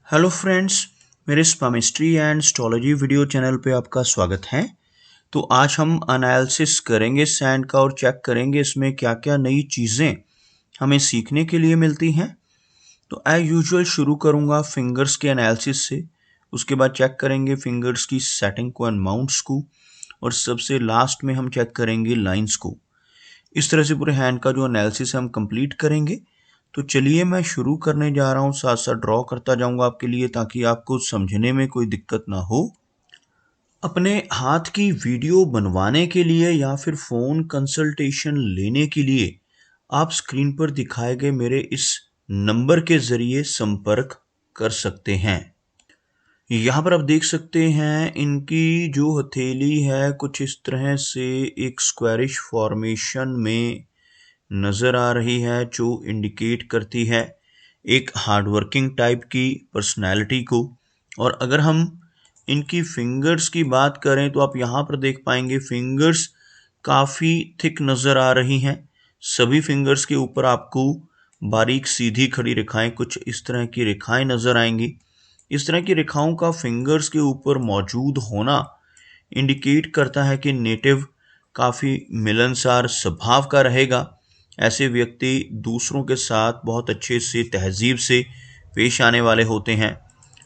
Hello friends, मेरे स्पामेस्ट्री and astrology video channel पे आपका स्वागत है। तो आज हम एनालिसिस करेंगे सैंड का और चेक करेंगे इसमें क्या क्या नई चीज़ें हमें सीखने के लिए मिलती हैं। तो एज यूजुअल शुरू करूँगा फिंगर्स के एनालिसिस से, उसके बाद चेक करेंगे फिंगर्स की सेटिंग को एंड माउंट्स को, और सबसे लास्ट में हम चेक करेंगे लाइंस को। इस तरह से पूरे हैंड का जो एनालिसिस है हम कंप्लीट करेंगे। तो चलिए मैं शुरू करने जा रहा हूँ, साथ साथ ड्रॉ करता जाऊंगा आपके लिए ताकि आपको समझने में कोई दिक्कत ना हो। अपने हाथ की वीडियो बनवाने के लिए या फिर फ़ोन कंसल्टेशन लेने के लिए आप स्क्रीन पर दिखाए गए मेरे इस नंबर के ज़रिए संपर्क कर सकते हैं। यहाँ पर आप देख सकते हैं इनकी जो हथेली है कुछ इस तरह से एक स्क्वायरिश फॉर्मेशन में नज़र आ रही है, जो इंडिकेट करती है एक हार्डवर्किंग टाइप की पर्सनैलिटी को। और अगर हम इनकी फिंगर्स की बात करें तो आप यहाँ पर देख पाएंगे फिंगर्स काफ़ी थिक नज़र आ रही हैं। सभी फिंगर्स के ऊपर आपको बारीक सीधी खड़ी रेखाएं, कुछ इस तरह की रेखाएं नज़र आएंगी। इस तरह की रेखाओं का फिंगर्स के ऊपर मौजूद होना इंडिकेट करता है कि नेटिव काफ़ी मिलनसार स्वभाव का रहेगा। ऐसे व्यक्ति दूसरों के साथ बहुत अच्छे से तहजीब से पेश आने वाले होते हैं।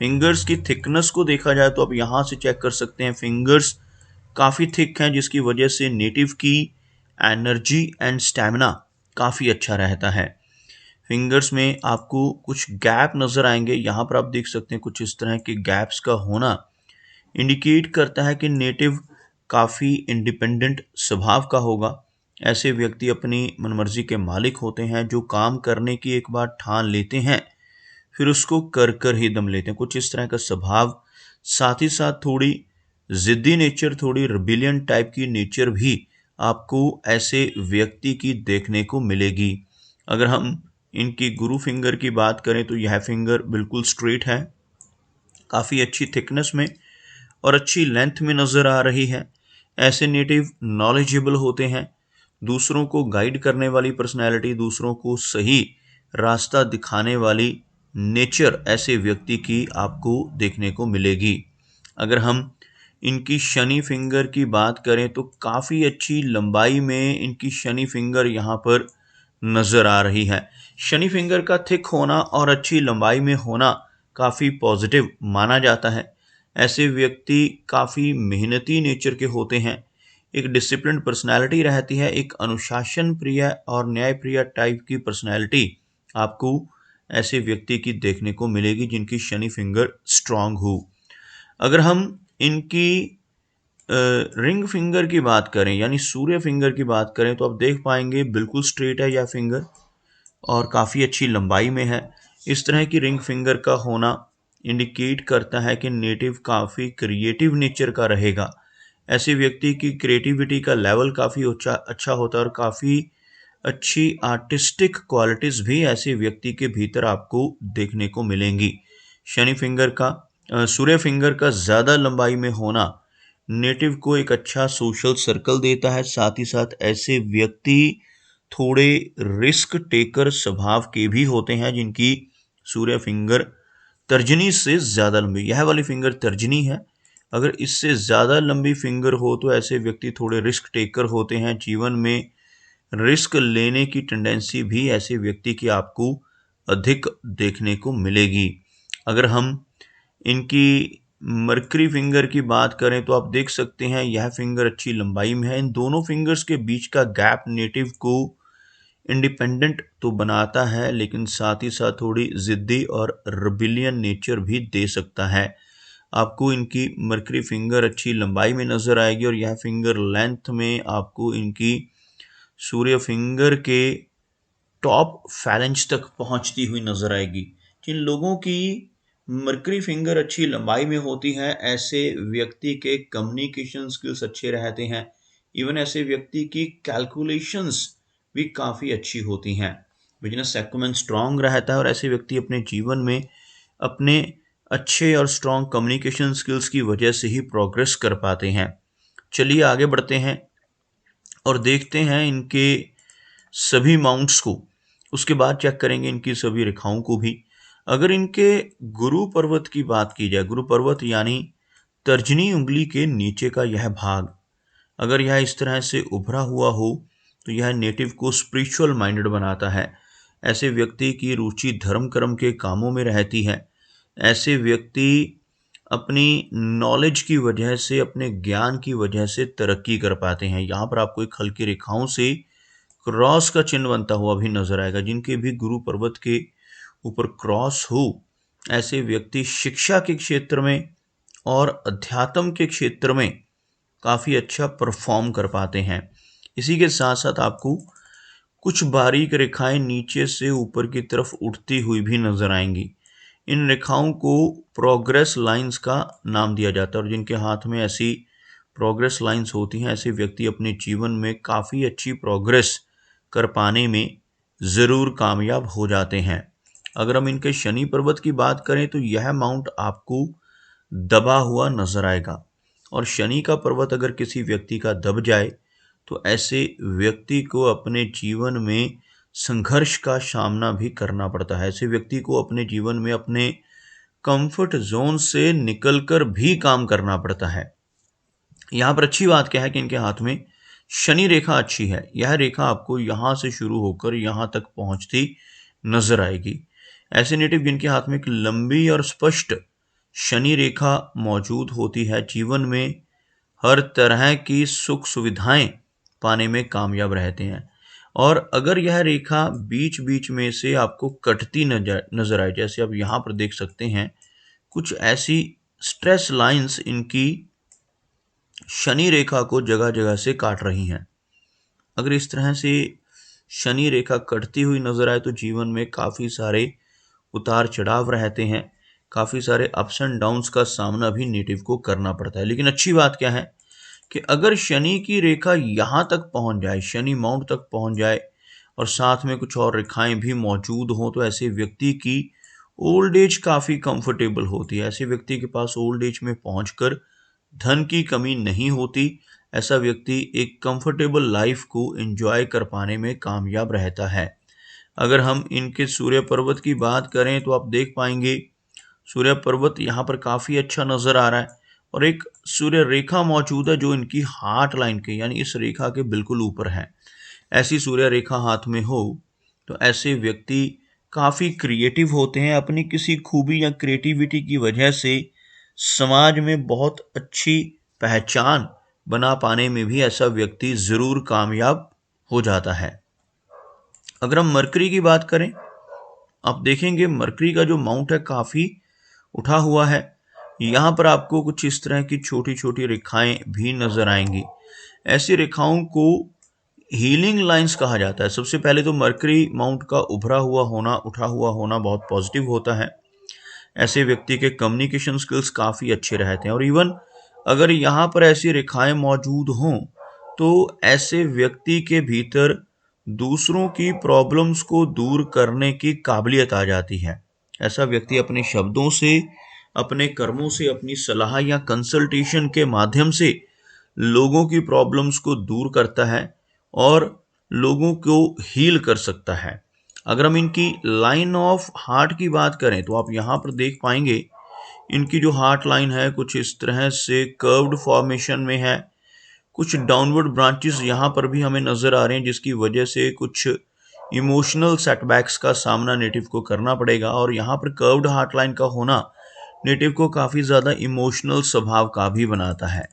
फिंगर्स की थिकनेस को देखा जाए तो आप यहाँ से चेक कर सकते हैं, फिंगर्स काफ़ी थिक हैं जिसकी वजह से नेटिव की एनर्जी एंड स्टैमिना काफ़ी अच्छा रहता है। फिंगर्स में आपको कुछ गैप नज़र आएंगे, यहाँ पर आप देख सकते हैं कुछ इस तरह के गैप्स का होना इंडिकेट करता है कि नेटिव काफ़ी इंडिपेंडेंट स्वभाव का होगा। ऐसे व्यक्ति अपनी मनमर्जी के मालिक होते हैं, जो काम करने की एक बार ठान लेते हैं फिर उसको कर कर ही दम लेते हैं। कुछ इस तरह का स्वभाव, साथ ही साथ थोड़ी ज़िद्दी नेचर, थोड़ी रिबिलियन टाइप की नेचर भी आपको ऐसे व्यक्ति की देखने को मिलेगी। अगर हम इनकी गुरु फिंगर की बात करें तो यह फिंगर बिल्कुल स्ट्रेट है, काफ़ी अच्छी थिकनेस में और अच्छी लेंथ में नज़र आ रही है। ऐसे नेटिव नॉलेजेबल होते हैं, दूसरों को गाइड करने वाली पर्सनैलिटी, दूसरों को सही रास्ता दिखाने वाली नेचर ऐसे व्यक्ति की आपको देखने को मिलेगी। अगर हम इनकी शनि फिंगर की बात करें तो काफ़ी अच्छी लंबाई में इनकी शनि फिंगर यहाँ पर नज़र आ रही है। शनि फिंगर का थिक होना और अच्छी लंबाई में होना काफ़ी पॉजिटिव माना जाता है। ऐसे व्यक्ति काफ़ी मेहनती नेचर के होते हैं, एक डिसिप्लिन पर्सनैलिटी रहती है, एक अनुशासन प्रिय और न्याय प्रिय टाइप की पर्सनैलिटी आपको ऐसे व्यक्ति की देखने को मिलेगी जिनकी शनि फिंगर स्ट्रांग हो। अगर हम इनकी रिंग फिंगर की बात करें यानी सूर्य फिंगर की बात करें तो आप देख पाएंगे बिल्कुल स्ट्रेट है यह फिंगर और काफ़ी अच्छी लंबाई में है। इस तरह की रिंग फिंगर का होना इंडिकेट करता है कि नेटिव काफ़ी क्रिएटिव नेचर का रहेगा। ऐसे व्यक्ति की क्रिएटिविटी का लेवल काफ़ी अच्छा होता है और काफ़ी अच्छी आर्टिस्टिक क्वालिटीज़ भी ऐसे व्यक्ति के भीतर आपको देखने को मिलेंगी। शनि फिंगर का सूर्य फिंगर का ज़्यादा लंबाई में होना नेटिव को एक अच्छा सोशल सर्कल देता है। साथ ही साथ ऐसे व्यक्ति थोड़े रिस्क टेकर स्वभाव के भी होते हैं, जिनकी सूर्य फिंगर तर्जनी से ज़्यादा लंबी, यह वाली फिंगर तर्जनी है, अगर इससे ज़्यादा लंबी फिंगर हो तो ऐसे व्यक्ति थोड़े रिस्क टेकर होते हैं। जीवन में रिस्क लेने की टेंडेंसी भी ऐसे व्यक्ति की आपको अधिक देखने को मिलेगी। अगर हम इनकी मरकरी फिंगर की बात करें तो आप देख सकते हैं यह फिंगर अच्छी लंबाई में है। इन दोनों फिंगर्स के बीच का गैप नेटिव को इंडिपेंडेंट तो बनाता है, लेकिन साथ ही साथ थोड़ी ज़िद्दी और रिबिलियन नेचर भी दे सकता है। आपको इनकी मरकरी फिंगर अच्छी लंबाई में नज़र आएगी और यह फिंगर लेंथ में आपको इनकी सूर्य फिंगर के टॉप फैलेंज तक पहुंचती हुई नज़र आएगी। जिन लोगों की मरकरी फिंगर अच्छी लंबाई में होती है, ऐसे व्यक्ति के कम्युनिकेशन स्किल्स अच्छे रहते हैं। इवन ऐसे व्यक्ति की कैलकुलेशंस भी काफ़ी अच्छी होती हैं। बिजनेस एक्यूमेन स्ट्रांग रहता है और ऐसे व्यक्ति अपने जीवन में अपने अच्छे और स्ट्रांग कम्युनिकेशन स्किल्स की वजह से ही प्रोग्रेस कर पाते हैं। चलिए आगे बढ़ते हैं और देखते हैं इनके सभी माउंट्स को, उसके बाद चेक करेंगे इनकी सभी रेखाओं को भी। अगर इनके गुरु पर्वत की बात की जाए, गुरु पर्वत यानी तर्जनी उंगली के नीचे का यह भाग, अगर यह इस तरह से उभरा हुआ हो तो यह नेटिव को स्पिरिचुअल माइंडेड बनाता है। ऐसे व्यक्ति की रुचि धर्म कर्म के कामों में रहती है। ऐसे व्यक्ति अपनी नॉलेज की वजह से, अपने ज्ञान की वजह से तरक्की कर पाते हैं। यहाँ पर आपको एक हल्की रेखाओं से क्रॉस का चिन्ह बनता हुआ भी नजर आएगा। जिनके भी गुरु पर्वत के ऊपर क्रॉस हो, ऐसे व्यक्ति शिक्षा के क्षेत्र में और अध्यात्म के क्षेत्र में काफ़ी अच्छा परफॉर्म कर पाते हैं। इसी के साथ साथ आपको कुछ बारीक रेखाएं नीचे से ऊपर की तरफ उठती हुई भी नजर आएंगी। इन रेखाओं को प्रोग्रेस लाइंस का नाम दिया जाता है, और जिनके हाथ में ऐसी प्रोग्रेस लाइंस होती हैं, ऐसे व्यक्ति अपने जीवन में काफ़ी अच्छी प्रोग्रेस कर पाने में ज़रूर कामयाब हो जाते हैं। अगर हम इनके शनि पर्वत की बात करें तो यह माउंट आपको दबा हुआ नजर आएगा, और शनि का पर्वत अगर किसी व्यक्ति का दब जाए तो ऐसे व्यक्ति को अपने जीवन में संघर्ष का सामना भी करना पड़ता है। ऐसे व्यक्ति को अपने जीवन में अपने कंफर्ट जोन से निकलकर भी काम करना पड़ता है। यहाँ पर अच्छी बात क्या है कि इनके हाथ में शनि रेखा अच्छी है। यह रेखा आपको यहाँ से शुरू होकर यहाँ तक पहुँचती नजर आएगी। ऐसे नेटिव जिनके हाथ में एक लंबी और स्पष्ट शनि रेखा मौजूद होती है, जीवन में हर तरह की सुख सुविधाएं पाने में कामयाब रहते हैं। और अगर यह रेखा बीच बीच में से आपको कटती नजर आए, जैसे आप यहाँ पर देख सकते हैं, कुछ ऐसी स्ट्रेस लाइंस इनकी शनि रेखा को जगह जगह से काट रही हैं। अगर इस तरह से शनि रेखा कटती हुई नजर आए तो जीवन में काफ़ी सारे उतार चढ़ाव रहते हैं, काफ़ी सारे अप्स एंड डाउन्स का सामना भी नेटिव को करना पड़ता है। लेकिन अच्छी बात क्या है कि अगर शनि की रेखा यहाँ तक पहुँच जाए, शनि माउंट तक पहुँच जाए, और साथ में कुछ और रेखाएं भी मौजूद हों, तो ऐसे व्यक्ति की ओल्ड एज काफ़ी कंफर्टेबल होती है। ऐसे व्यक्ति के पास ओल्ड एज में पहुंचकर धन की कमी नहीं होती। ऐसा व्यक्ति एक कंफर्टेबल लाइफ को एंजॉय कर पाने में कामयाब रहता है। अगर हम इनके सूर्य पर्वत की बात करें तो आप देख पाएंगे सूर्य पर्वत यहाँ पर काफ़ी अच्छा नज़र आ रहा है, और एक सूर्य रेखा मौजूद है जो इनकी हार्ट लाइन के यानी इस रेखा के बिल्कुल ऊपर है। ऐसी सूर्य रेखा हाथ में हो तो ऐसे व्यक्ति काफ़ी क्रिएटिव होते हैं। अपनी किसी खूबी या क्रिएटिविटी की वजह से समाज में बहुत अच्छी पहचान बना पाने में भी ऐसा व्यक्ति ज़रूर कामयाब हो जाता है। अगर हम मरकरी की बात करें, आप देखेंगे मरकरी का जो माउंट है काफ़ी उठा हुआ है। यहाँ पर आपको कुछ इस तरह की छोटी छोटी रेखाएं भी नजर आएंगी। ऐसी रेखाओं को हीलिंग लाइंस कहा जाता है। सबसे पहले तो मरकरी माउंट का उभरा हुआ होना, उठा हुआ होना बहुत पॉजिटिव होता है। ऐसे व्यक्ति के कम्युनिकेशन स्किल्स काफ़ी अच्छे रहते हैं, और इवन अगर यहाँ पर ऐसी रेखाएं मौजूद हों तो ऐसे व्यक्ति के भीतर दूसरों की प्रॉब्लम्स को दूर करने की काबिलियत आ जाती है। ऐसा व्यक्ति अपने शब्दों से, अपने कर्मों से, अपनी सलाह या कंसल्टेशन के माध्यम से लोगों की प्रॉब्लम्स को दूर करता है और लोगों को हील कर सकता है। अगर हम इनकी लाइन ऑफ हार्ट की बात करें तो आप यहाँ पर देख पाएंगे इनकी जो हार्ट लाइन है कुछ इस तरह से कर्व्ड फॉर्मेशन में है। कुछ डाउनवर्ड ब्रांचेस यहाँ पर भी हमें नज़र आ रहे हैं, जिसकी वजह से कुछ इमोशनल सेटबैक्स का सामना नेटिव को करना पड़ेगा। और यहाँ पर कर्व्ड हार्ट लाइन का होना नेटिव को काफ़ी ज़्यादा इमोशनल स्वभाव का भी बनाता है।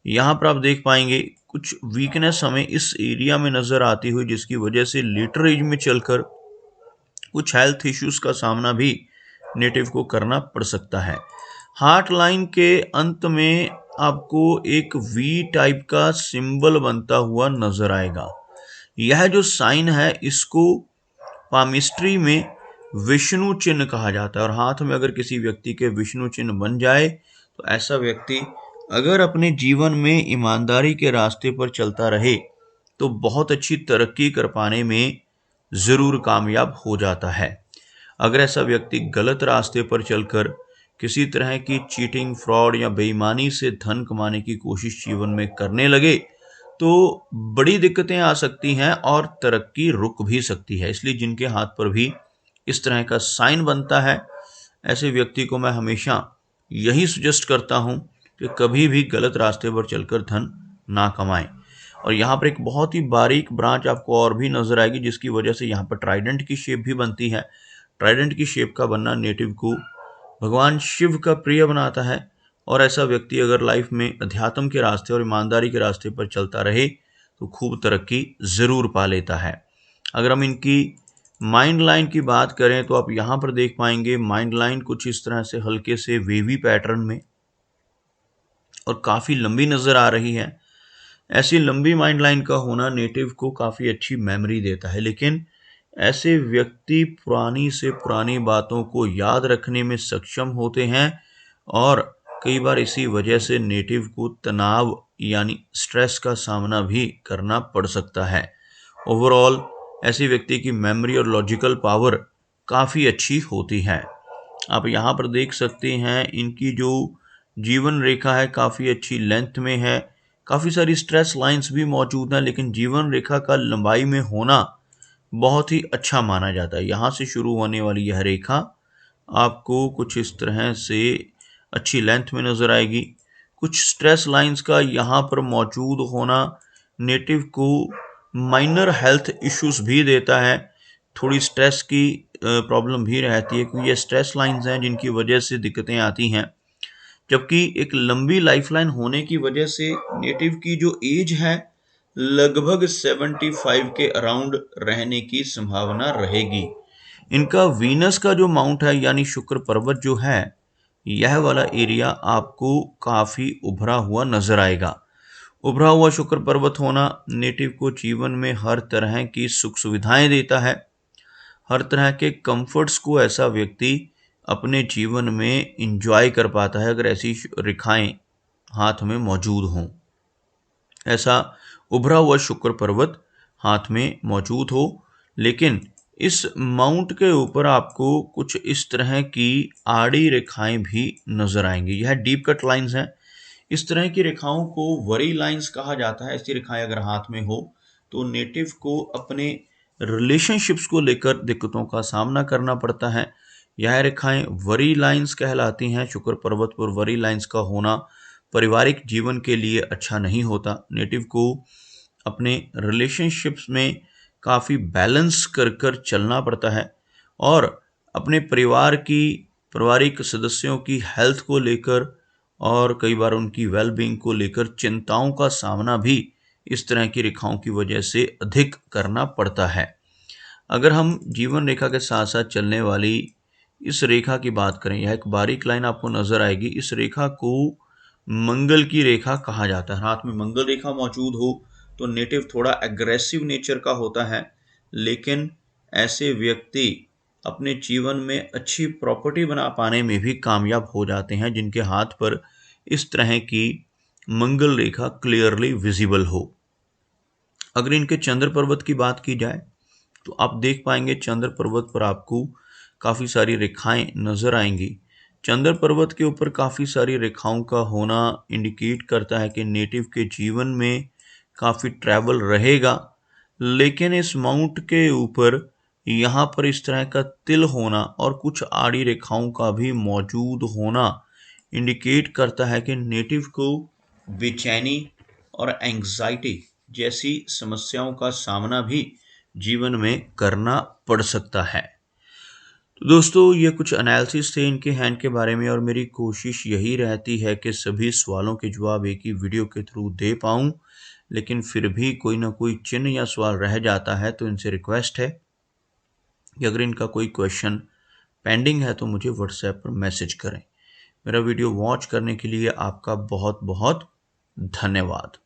यहाँ पर आप देख पाएंगे कुछ वीकनेस हमें इस एरिया में नज़र आती हुई, जिसकी वजह से लेटर एज में चलकर कुछ हेल्थ इश्यूज का सामना भी नेटिव को करना पड़ सकता है। हार्ट लाइन के अंत में आपको एक वी टाइप का सिंबल बनता हुआ नजर आएगा। यह जो साइन है इसको पामिस्ट्री में विष्णु चिन्ह कहा जाता है, और हाथ में अगर किसी व्यक्ति के विष्णु चिन्ह बन जाए तो ऐसा व्यक्ति अगर अपने जीवन में ईमानदारी के रास्ते पर चलता रहे तो बहुत अच्छी तरक्की कर पाने में ज़रूर कामयाब हो जाता है। अगर ऐसा व्यक्ति गलत रास्ते पर चलकर किसी तरह की चीटिंग, फ्रॉड या बेईमानी से धन कमाने की कोशिश जीवन में करने लगे तो बड़ी दिक्कतें आ सकती हैं और तरक्की रुक भी सकती है। इसलिए जिनके हाथ पर भी इस तरह का साइन बनता है ऐसे व्यक्ति को मैं हमेशा यही सजेस्ट करता हूँ कि कभी भी गलत रास्ते पर चलकर धन ना कमाएं। और यहाँ पर एक बहुत ही बारीक ब्रांच आपको और भी नजर आएगी, जिसकी वजह से यहाँ पर ट्राइडेंट की शेप भी बनती है। ट्राइडेंट की शेप का बनना नेटिव को भगवान शिव का प्रिय बनाता है। और ऐसा व्यक्ति अगर लाइफ में अध्यात्म के रास्ते और ईमानदारी के रास्ते पर चलता रहे तो खूब तरक्की जरूर पा लेता है। अगर हम इनकी माइंड लाइन की बात करें तो आप यहाँ पर देख पाएंगे माइंड लाइन कुछ इस तरह से हल्के से वेवी पैटर्न में और काफ़ी लंबी नज़र आ रही है। ऐसी लंबी माइंड लाइन का होना नेटिव को काफ़ी अच्छी मेमोरी देता है, लेकिन ऐसे व्यक्ति पुरानी से पुरानी बातों को याद रखने में सक्षम होते हैं और कई बार इसी वजह से नेटिव को तनाव यानी स्ट्रेस का सामना भी करना पड़ सकता है। ओवरऑल ऐसे व्यक्ति की मेमोरी और लॉजिकल पावर काफ़ी अच्छी होती है। आप यहाँ पर देख सकते हैं इनकी जो जीवन रेखा है काफ़ी अच्छी लेंथ में है। काफ़ी सारी स्ट्रेस लाइंस भी मौजूद हैं, लेकिन जीवन रेखा का लंबाई में होना बहुत ही अच्छा माना जाता है। यहाँ से शुरू होने वाली यह रेखा आपको कुछ इस तरह से अच्छी लेंथ में नज़र आएगी। कुछ स्ट्रेस लाइंस का यहाँ पर मौजूद होना नेटिव को माइनर हेल्थ इश्यूज भी देता है। थोड़ी स्ट्रेस की प्रॉब्लम भी रहती है, क्योंकि ये स्ट्रेस लाइंस हैं जिनकी वजह से दिक्कतें आती हैं। जबकि एक लंबी लाइफलाइन होने की वजह से नेटिव की जो एज है लगभग 75 के अराउंड रहने की संभावना रहेगी। इनका वीनस का जो माउंट है यानी शुक्र पर्वत जो है, यह वाला एरिया आपको काफ़ी उभरा हुआ नजर आएगा। उभरा हुआ शुक्र पर्वत होना नेटिव को जीवन में हर तरह की सुख सुविधाएं देता है। हर तरह के कंफर्ट्स को ऐसा व्यक्ति अपने जीवन में इंजॉय कर पाता है अगर ऐसी रेखाएं हाथ में मौजूद हों। ऐसा उभरा हुआ शुक्र पर्वत हाथ में मौजूद हो, लेकिन इस माउंट के ऊपर आपको कुछ इस तरह की आड़ी रेखाएं भी नजर आएंगी। यह डीप कट लाइंस हैं। इस तरह की रेखाओं को वरी लाइंस कहा जाता है। ऐसी रेखाएं अगर हाथ में हो तो नेटिव को अपने रिलेशनशिप्स को लेकर दिक्कतों का सामना करना पड़ता है। यह रेखाएं वरी लाइंस कहलाती हैं। शुक्र पर्वत पर वरी लाइंस का होना पारिवारिक जीवन के लिए अच्छा नहीं होता। नेटिव को अपने रिलेशनशिप्स में काफ़ी बैलेंस कर कर चलना पड़ता है और अपने पारिवारिक सदस्यों की हेल्थ को लेकर और कई बार उनकी वेलबींग को लेकर चिंताओं का सामना भी इस तरह की रेखाओं की वजह से अधिक करना पड़ता है। अगर हम जीवन रेखा के साथ साथ चलने वाली इस रेखा की बात करें, यह एक बारीक लाइन आपको नजर आएगी। इस रेखा को मंगल की रेखा कहा जाता है। हाथ में मंगल रेखा मौजूद हो तो नेटिव थोड़ा एग्रेसिव नेचर का होता है, लेकिन ऐसे व्यक्ति अपने जीवन में अच्छी प्रॉपर्टी बना पाने में भी कामयाब हो जाते हैं जिनके हाथ पर इस तरह की मंगल रेखा क्लियरली विजिबल हो। अगर इनके चंद्र पर्वत की बात की जाए तो आप देख पाएंगे चंद्र पर्वत पर आपको काफ़ी सारी रेखाएं नजर आएंगी। चंद्र पर्वत के ऊपर काफ़ी सारी रेखाओं का होना इंडिकेट करता है कि नेटिव के जीवन में काफ़ी ट्रैवल रहेगा, लेकिन इस माउंट के ऊपर यहाँ पर इस तरह का तिल होना और कुछ आड़ी रेखाओं का भी मौजूद होना इंडिकेट करता है कि नेटिव को बेचैनी और एंग्जाइटी जैसी समस्याओं का सामना भी जीवन में करना पड़ सकता है। तो दोस्तों, ये कुछ एनालिसिस थे इनके हैंड के बारे में और मेरी कोशिश यही रहती है कि सभी सवालों के जवाब एक ही वीडियो के थ्रू दे पाऊँ, लेकिन फिर भी कोई ना कोई चिन्ह या सवाल रह जाता है। तो इनसे रिक्वेस्ट है कि अगर इनका कोई क्वेश्चन पेंडिंग है तो मुझे व्हाट्सएप पर मैसेज करें। मेरा वीडियो वॉच करने के लिए आपका बहुत बहुत धन्यवाद।